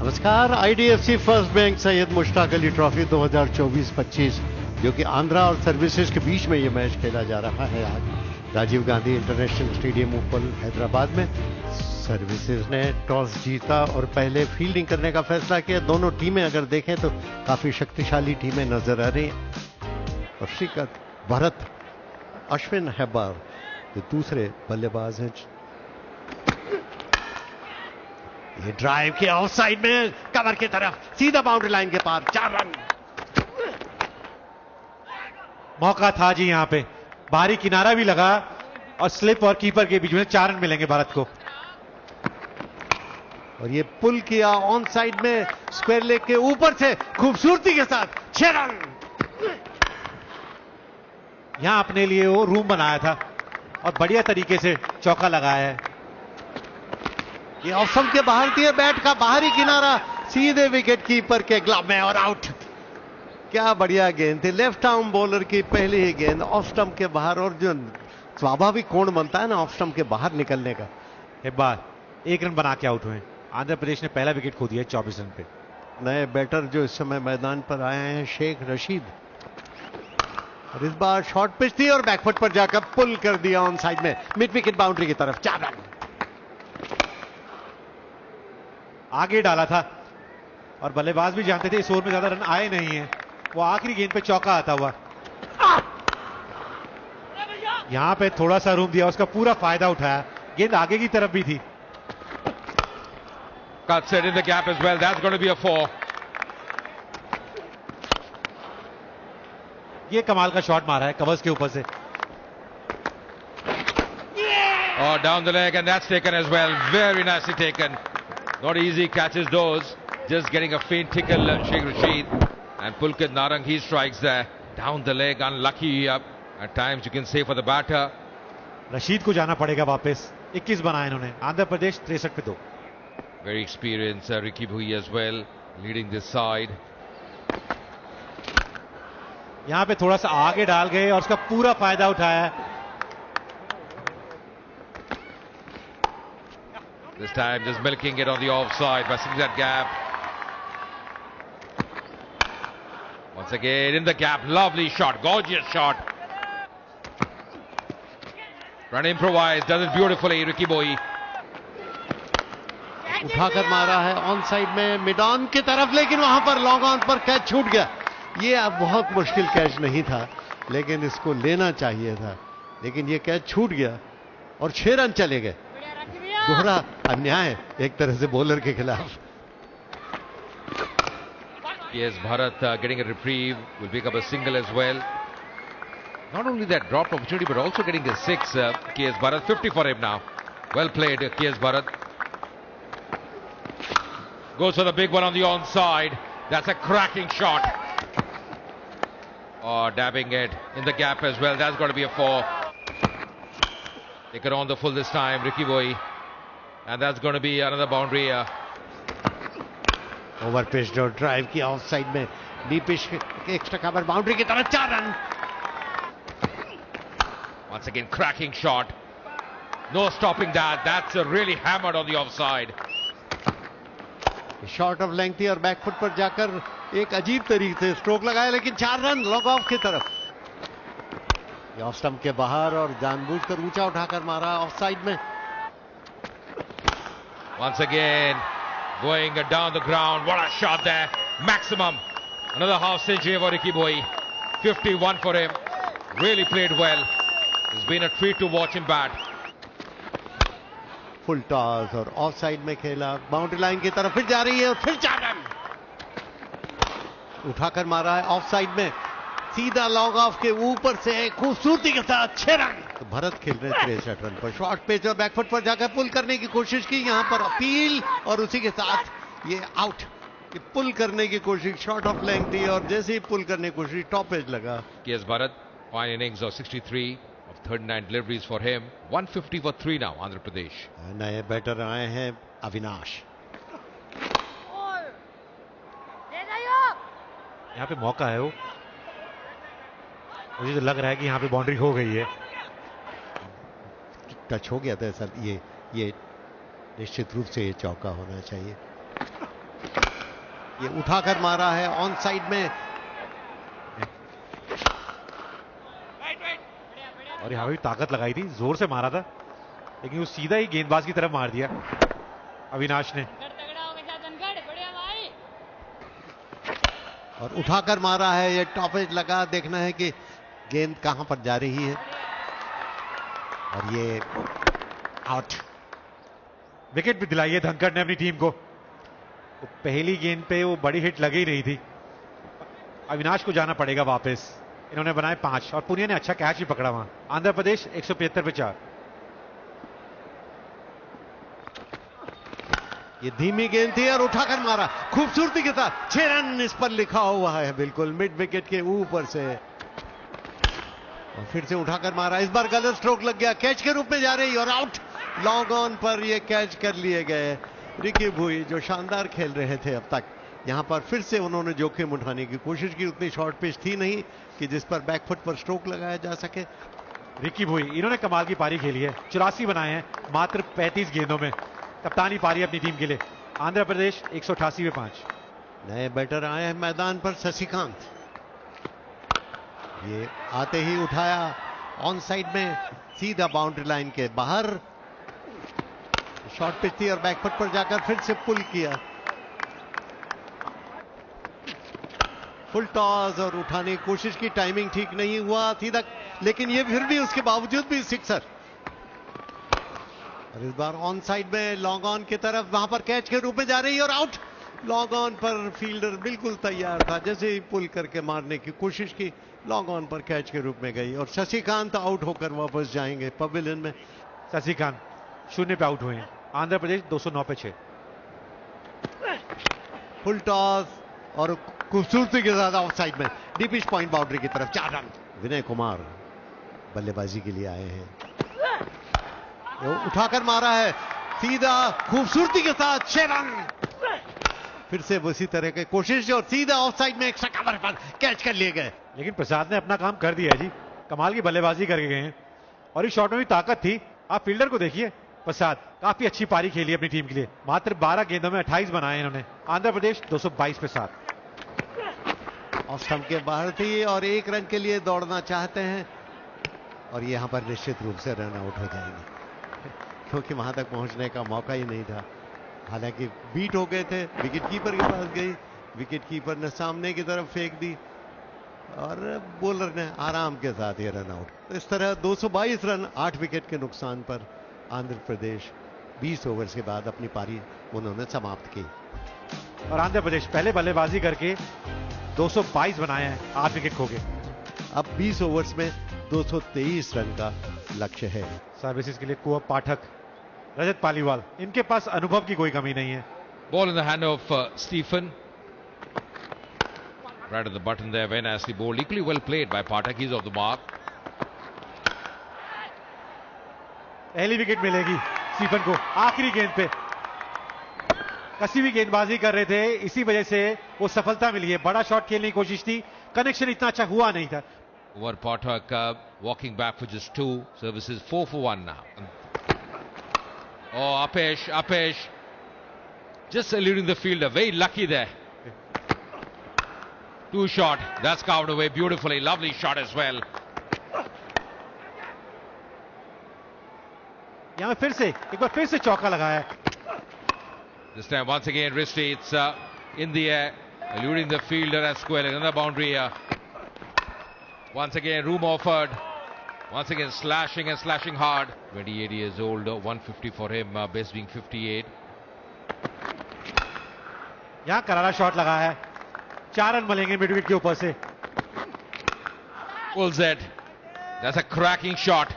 नमस्कार। IDFC first bank Syed Mushtaq Ali trophy 2024-25 जो कि आंध्रा और सर्विसेज के बीच में ये मैच खेला जा रहा है आज राजीव गांधी इंटरनेशनल स्टेडियम उपल हैदराबाद में। सर्विसेज ने टॉस जीता और पहले फील्डिंग करने का फैसला किया। दोनों टीमें अगर देखें तो काफी शक्तिशाली टीमें नजर आ रही हैं। और श्रीकांत, भरत, अश्विन हेब्बार जो दूसरे बल्लेबाज हैं। ये ड्राइव किया ऑफ साइड में, कवर की तरफ, सीधा बाउंड्री लाइन के पार, 4 रन। मौका था जी, यहां पे बाहरी किनारा भी लगा और स्लिप और कीपर के बीच में 4 रन मिलेंगे भारत को। और ये पुल किया ऑन साइड में, स्क्वायर लेग के ऊपर से खूबसूरती के साथ 6 रन। यहां अपने लिए वो रूम बनाया था और बढ़िया तरीके से चौका लगाया है। ये ऑफ स्टंप के बाहर दिए, बैट का बाहरी किनारा, सीधे विकेट कीपर के ग्लव में और आउट। क्या बढ़िया गेंद थी, लेफ्ट आर्म बॉलर की पहली ही गेंद ऑफ स्टंप के बाहर। और जो स्वाभाविक कोण बनता है ना ऑफ स्टंप के बाहर निकलने का। हेब्बार 1 रन बना के आउट हुए। आंध्र प्रदेश ने पहला विकेट खो दिया 24 रन पे। नए बैटर जो इस समय मैदान पर आए हैं, शेख रशीद। और इस बार शॉर्ट पिच थी और बैकफुट पर जाकर पुल कर दिया ऑन साइड में, मिड विकेट बाउंड्री की तरफ, 4 रन। आगे डाला था और बल्लेबाज भी जानते थे इस ओवर में ज्यादा रन आए नहीं है। वो आखिरी गेंद पे चौका आता हुआ। यहां पे थोड़ा सा रूम दिया, उसका पूरा फायदा उठाया। गेंद आगे की तरफ भी थी। Cuts it in the gap as well. That's going to be a 4. ये कमाल का शॉट मारा है कवर्स के ऊपर से। Oh, down the leg, and that's taken as well. Very nicely taken. Not easy catches those. Just getting a faint tickle, Sheikh Rashid. And Pulkit Narang, he strikes there. Down the leg, unlucky at times you can say for the batter. Rashid को जाना पड़ेगा वापस। 21 बनाए इन्होंने। आंध्र प्रदेश 63 पे 2। Very experienced Ricky Bhui as well, leading this side. यहां पे थोड़ा सा आगे डाल गए और उसका पूरा फायदा उठाया। This time just milking it on the offside, passing that gap. Once again in the gap, lovely shot, gorgeous shot. Run improvised, does it beautifully, Ricky Bhui. उठाकर मारा है ऑन साइड में, मिड ऑन की तरफ, लेकिन वहां पर long on पर कैच छूट गया। ये अब बहुत मुश्किल कैच नहीं था, लेकिन इसको लेना चाहिए था, लेकिन ये कैच छूट गया और 6 रन चले गए। दोहरा अन्याय एक तरह से बॉलर के खिलाफ। Yes, Bharat getting a reprieve, will pick up a single as well. Not only that dropped opportunity, but also getting a 6. KS Bharat, 50 for him now. Well played, KS Bharat. Goes for the big one on the onside. That's a cracking shot. Oh, dabbing it in the gap as well. That's got to be a 4. Take it on the full this time, Ricky Bhui. And that's going to be another boundary. Over pitch और drive किया of side में, D pitch extra cover boundary की तरफ, 4 run. Once again, cracking shot. No stopping that. That's really hammered on the offside. Short of length थी और back foot पर जाकर एक अजीब तरीके से स्ट्रोक लगाया, लेकिन 4 रन लॉग ऑफ की तरफ। ऑफ स्टंप के बाहर और जानबूझकर ऊंचा उठाकर मारा ऑफ साइड में। Once again, going down the ground. What a shot there. Maximum. Another half century for Ricky Bhui. 51 for him. Really played well. It's been a treat to watch him bat. Full toss और of side में खेला, boundary line की तरफ फिर जा रही है और फिर 4 रन। उठाकर मारा है ऑफ साइड में, सीधा लॉन्ग ऑफ के ऊपर से खूबसूरती के साथ 6 रन। तो भरत खेल रहे 63 रन पर, शॉर्ट पिच और बैकफुट पर जाकर पुल करने की कोशिश की, यहां पर अपील और उसी के साथ ये आउट। ये पुल करने की कोशिश, शॉर्ट ऑफ लेंथ थी और जैसे ही पुल करने की कोशिश टॉप एज लगा। KS Bharat, fine innings of 63 of 39 deliveries for him. 150 for 3 now, Andhra Pradesh. नए बैटर आए हैं, अविनाश। यहाँ पे मौका है, वो मुझे तो लग रहा है कि यहाँ पे बाउंड्री हो गई है। टच हो गया था सर, ये निश्चित रूप से ये चौका होना चाहिए। ये उठाकर मारा है ऑन साइड में, और यहां भी ताकत लगाई थी, जोर से मारा था, लेकिन वो सीधा ही गेंदबाज की तरफ मार दिया अविनाश ने। और उठाकर मारा है, ये टॉप एज लगा, देखना है कि गेंद कहां पर जा रही है, और ये आउट। विकेट भी दिलाई है धनखड़ ने अपनी टीम को। तो पहली गेंद पे वो बड़ी हिट लगी ही रही थी। अविनाश को जाना पड़ेगा वापस। इन्होंने बनाए 5 और पुनिया ने अच्छा कैच भी पकड़ा वहां। आंध्र प्रदेश 175 पे 4। ये धीमी गेंद थी और उठाकर मारा खूबसूरती के साथ। 6 रन इस पर लिखा हुआ है, बिल्कुल मिड विकेट के ऊपर से, और फिर से उठाकर मारा। इस बार गलत स्ट्रोक लग गया, कैच के रूप में जा रही और आउट। लॉन्ग ऑन पर ये कैच कर लिए गए। रिकी भुई जो शानदार खेल रहे थे अब तक, यहां पर फिर से उन्होंने जोखिम उठाने की कोशिश की। उतनी शॉर्ट पिच थी नहीं कि जिस पर बैकफुट पर स्ट्रोक लगाया जा सके। रिकी भुई इन्होंने कमाल की पारी खेली है, 84 बनाए हैं मात्र 35 गेंदों में। कप्तानी पारी अपनी टीम के लिए। आंध्र प्रदेश 188 पे 5। नए बैटर आए हैं मैदान पर, शशिकांत। ये आते ही उठाया ऑन साइड में, सीधा बाउंड्री लाइन के बाहर। शॉर्ट पिच थी और बैकफुट पर जाकर फिर से पुल किया। फुल टॉस और उठाने की कोशिश की, टाइमिंग ठीक नहीं हुआ सीधा, लेकिन ये फिर भी उसके बावजूद भी सिक्सर। और इस बार ऑन साइड में लॉन्ग ऑन की तरफ, वहां पर कैच के रूप में जा रही है और आउट। लॉन्ग ऑन पर फील्डर बिल्कुल तैयार था, जैसे ही पुल करके मारने की कोशिश की, लॉन्ग ऑन पर कैच के रूप में गई और शशिकांत आउट होकर वापस जाएंगे पवेलियन में। शशिकांत 0 पे आउट हुए हैं। आंध्र प्रदेश 209 पे 6। फुल टॉस और खूबसूरती के साथ ऑफ साइड में डीप पॉइंट बाउंड्री की तरफ 4 रन। विनय कुमार बल्लेबाजी के लिए आए हैं। वो उठाकर मारा है सीधा, खूबसूरती के साथ 6 रन। फिर से उसी तरह की कोशिश और सीधा ऑफ साइड में एक कवर पर कैच कर लिए गए। लेकिन प्रसाद ने अपना काम कर दिया है जी, कमाल की बल्लेबाजी करके गए हैं और इस शॉट में भी ताकत थी। आप फील्डर को देखिए, प्रसाद काफी अच्छी पारी खेली अपनी टीम के लिए। मात्र 12 गेंदों में 28 बनाए इन्होंने। आंध्र प्रदेश 222 पे 7। ऑफ स्टंप के बाहर थी और 1 रन के लिए दौड़ना चाहते हैं, और यहां पर निश्चित रूप से रन आउट हो जाएंगे, क्योंकि वहां तक पहुंचने का मौका ही नहीं था। हालांकि बीट हो गए थे, विकेट कीपर के पास गई, विकेट कीपर ने सामने की तरफ फेंक दी और बॉलर ने आराम के साथ ये रन आउट। इस तरह 222 रन 8 विकेट के नुकसान पर आंध्र प्रदेश 20 ओवर्स के बाद अपनी पारी उन्होंने समाप्त की। और आंध्र प्रदेश पहले बल्लेबाजी करके 222 बनाए हैं, 8 विकेट खो गए। अब 20 ओवर्स में 223 रन का लक्ष्य है। सर्विसेज के लिए कुंवर पाठक, रजत पालीवाल, इनके पास अनुभव की कोई कमी नहीं है। Ball in the hand of Stephen. Right at the button there, very nicely bowled. Equally well played by Pathak. He's off the mark. पहली विकेट मिलेगी स्टीफन को आखिरी गेंद पे। कसी भी गेंदबाजी कर रहे थे, इसी वजह से वो सफलता मिली है। बड़ा शॉट खेलने की कोशिश थी, कनेक्शन इतना अच्छा हुआ नहीं था। Over Pathak walking back for just 2. Services 4 for 1 now. Oh, Apesh. Just eluding the fielder. Very lucky there. 2 shot. That's covered away beautifully. Lovely shot as well. यहां फिर से एक बार फिर से चौका लगाया। This time once again Risti, it's in the air, eluding the fielder and squaring another boundary here. Once again room offered. Once again slashing and slashing hard. 28 years old, 150 for him, best being 58. यहां करारा shot लगा है, 4 run मिलेंगे mid wicket के ऊपर से। Pulls it. That's a cracking shot.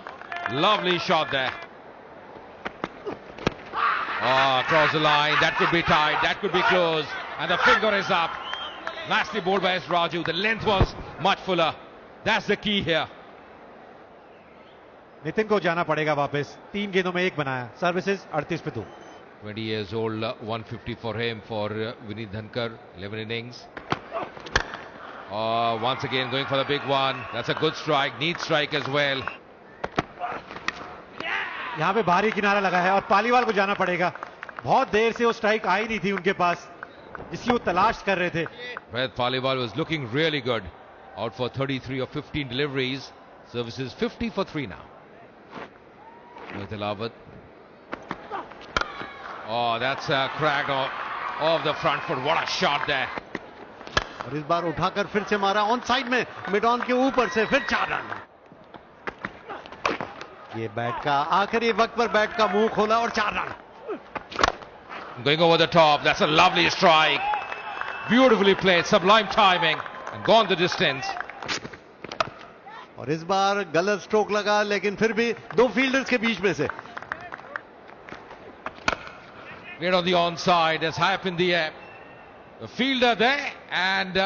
Lovely shot there. Oh, across the line. That could be tight. That could be close. And the finger is up. Nicely bowled by S. Raju. The length was much fuller. That's the key here. Nitin को जाना पड़ेगा वापस। 3 गेंदों में 1 बनाया। Services 38 पे 2। 20 years old, 150 for him, for Vineet Dhankar, 11 innings. Once again going for the big one. That's a good strike. Neat strike as well. यहां पे भारी किनारा लगा है और पालीवाल को जाना पड़ेगा। बहुत देर से वो स्ट्राइक आई नहीं थी उनके पास। जिसकी वो तलाश कर रहे थे। Rohit Paliwal was looking really good. Out for 33 of 15 deliveries. Services 50 for 3 now. Mohit Alawat. Oh, that's a crack off the front foot. What a shot there. और इस बार उठाकर फिर से मारा ऑन साइड में, मिड ऑन के ऊपर से फिर 4 रन। ये बैट का आखिरी वक्त पर बैट का मुंह खोला और 4 run. Going over the top. That's a lovely strike. Beautifully played. Sublime timing. And gone the distance. और इस बार गलत स्ट्रोक लगा, लेकिन फिर भी 2 फील्डर्स के बीच में से। We're on the onside. It's high up in the air. The fielder there. And,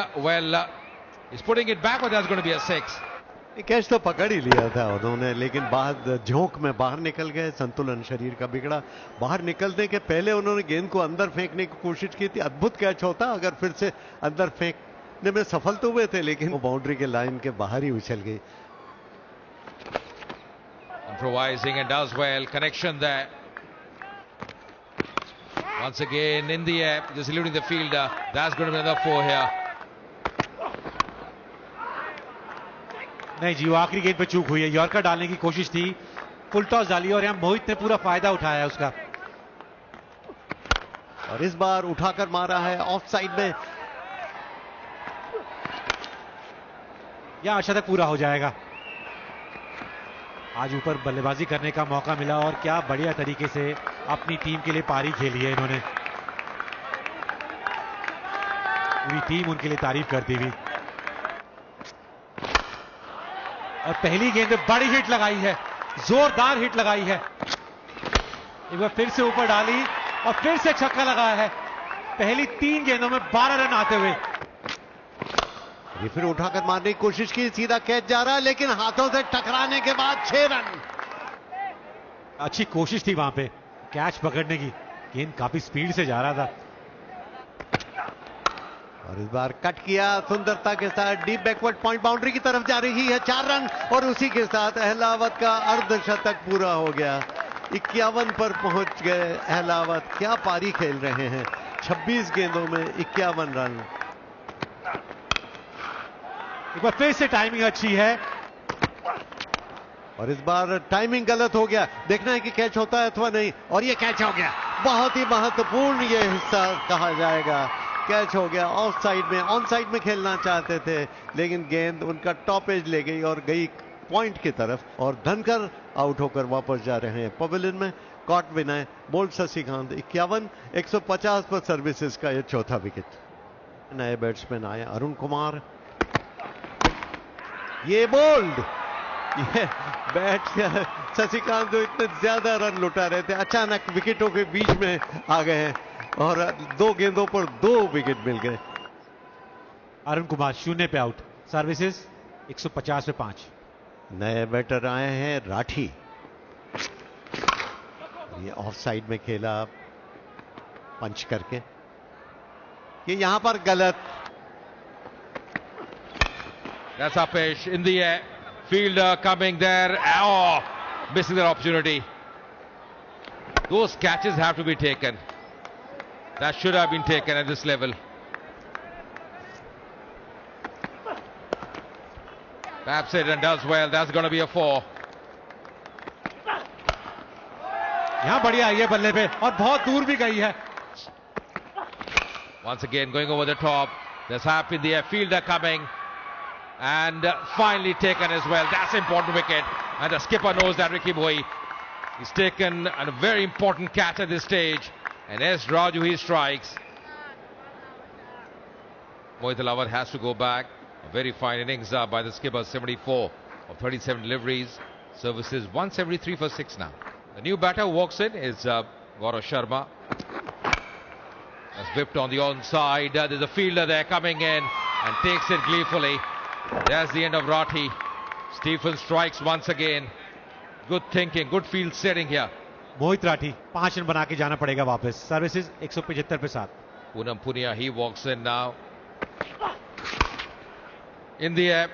he's putting it back, but that's going to be a 6. Catch तो पकड़ ही लिया था उन्होंने, लेकिन बाद झोंक में बाहर निकल गए, संतुलन शरीर का बिगड़ा। बाहर निकलने के पहले उन्होंने गेंद को अंदर फेंकने की कोशिश की थी। अद्भुत कैच होता अगर फिर से अंदर फेंकने में सफल तो हुए थे, लेकिन वो बाउंड्री के लाइन के बाहर ही उछल गई। Improvising and does well. Connection there. Once again in the air, just eluding the fielder. That's going to be another 4 here. नहीं जी, वो आखिरी गेंद पे चूक हुई है। यॉर्कर डालने की कोशिश थी, फुल टॉस डाली और यहां मोहित ने पूरा फायदा उठाया है उसका। और इस बार उठाकर मारा है ऑफ साइड में। यह आशा तक पूरा हो जाएगा। आज ऊपर बल्लेबाजी करने का मौका मिला और क्या बढ़िया तरीके से अपनी टीम के लिए पारी खेली है इन्होंने। पूरी टीम उनके लिए तारीफ करती हुई। और पहली गेंद में बड़ी हिट लगाई है, जोरदार हिट लगाई है। एक बार फिर से ऊपर डाली और फिर से छक्का लगाया है। पहली 3 गेंदों में 12 रन आते हुए। ये फिर उठाकर मारने की कोशिश की, सीधा कैच जा रहा, लेकिन हाथों से टकराने के बाद 6 रन। अच्छी कोशिश थी वहां पे कैच पकड़ने की। गेंद काफी स्पीड से जा रहा था। और इस बार कट किया सुंदरता के साथ, डीप बैकवर्ड पॉइंट बाउंड्री की तरफ जा रही है। 4 रन और उसी के साथ अहलावत का अर्धशतक पूरा हो गया। 51 पर पहुंच गए अहलावत। क्या पारी खेल रहे हैं। 26 गेंदों में 51 रन। एक बार फिर से टाइमिंग अच्छी है और इस बार टाइमिंग गलत हो गया। देखना है कि कैच होता है अथवा नहीं, और ये कैच हो गया। बहुत ही महत्वपूर्ण ये हिस्सा कहा जाएगा। कैच हो गया ऑफ साइड में। ऑन साइड में खेलना चाहते थे, लेकिन गेंद उनका टॉप एज ले गई और गई पॉइंट की तरफ, और धनकर आउट होकर वापस जा रहे हैं पवेलियन में। कॉट विनय, बोल्ड शशिकांत। 51 150 पर सर्विसेज का यह चौथा विकेट। नए बैट्समैन आए, अरुण कुमार। ये बोल्ड, ये बैट शशिकांत जो इतने ज्यादा रन लुटा रहे थे, अचानक विकेटों के बीच में आ गए हैं और 2 गेंदों पर 2 विकेट मिल गए। अरुण कुमार 0 पे आउट। सर्विसेज 150 पे 5। नए बैटर आए हैं, राठी। ये ऑफ साइड में खेला पंच करके। ये यहां पर गलत। That's Upesh in the air. Fielder coming there. Oh, missing their opportunity. Those catches have to be taken. That should have been taken at this level. Taps it and does well. That's going to be a 4. यहां बढ़िया आई है बल्ले पे और बहुत दूर भी गई है। Once again going over the top. There's Hap in the air. Fielder coming. And finally taken as well. That's an important wicket. And the skipper knows that, Ricky Boy. He's taken a very important catch at this stage. And S. Raju, he strikes. Mohit Alawat has to go back. A very fine innings by the skipper. 74 of 37 deliveries. Services once every 3 for 6 now. The new batter who walks in is Gaurav Sharma. That's whipped on the onside. There's a fielder there coming in and takes it gleefully. There's the end of Rathi. Stephen strikes once again. Good thinking, good field setting here. Mohit Rathi 5 run बना के जाना पड़ेगा वापस। Services 175 पे 7। Poonam Punia, he walks in now. In the air.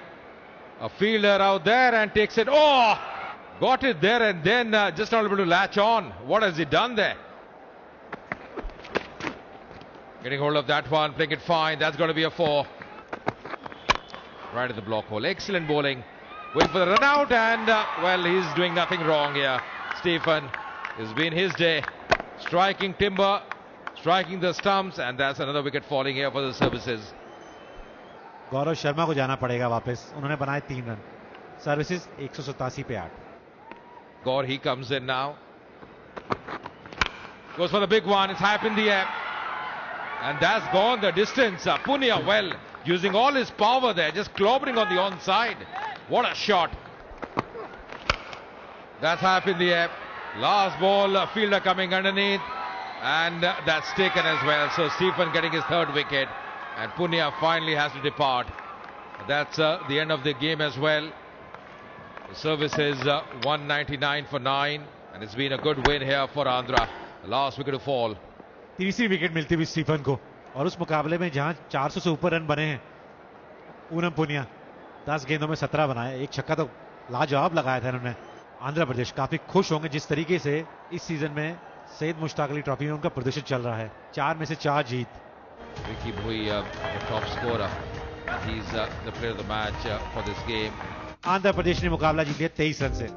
A fielder out there and takes it. Oh! Got it there and then just not able to latch on. What has he done there? Getting hold of that one, playing it fine. That's going to be a 4. Right at the block hole. Excellent bowling. Wait for the run out, and well, he's doing nothing wrong here. Stephen, it's been his day. Striking timber, striking the stumps, and that's another wicket falling here for the services. Gaurav Sharma को जाना पड़ेगा वापस. उन्होंने बनाए 3 run. Services 187 पे 8. Gaur, he comes in now. Goes for the big one. It's high up in the air. And that's gone the distance. Punia, well, using all his power there, just clobbering on the onside. What a shot. That's high up in the air. Last ball, fielder coming underneath. And that's taken as well. So Stephen getting his 3rd wicket. And Punia finally has to depart. That's the end of the game as well. The service is 199 for 9. And it's been a good win here for Andhra. The last wicket to fall. तीसरी wicket मिलती हुई Stephen को, और उस मुकाबले में जहां 400 से ऊपर रन बने हैं पूनम पुनिया 10 गेंदों में 17 बनाए. एक छक्का तो लाजवाब लगाया था इन्होंने. आंध्र प्रदेश काफी खुश होंगे जिस तरीके से इस सीजन में सैयद मुश्ताक अली ट्रॉफी में उनका प्रदर्शन चल रहा है. 4 में से 4 जीत. Vicky Bhui, the top scorer. He's the player of the match for this game. Andhra Pradesh ने मुकाबला जीत लिया 23 रन से.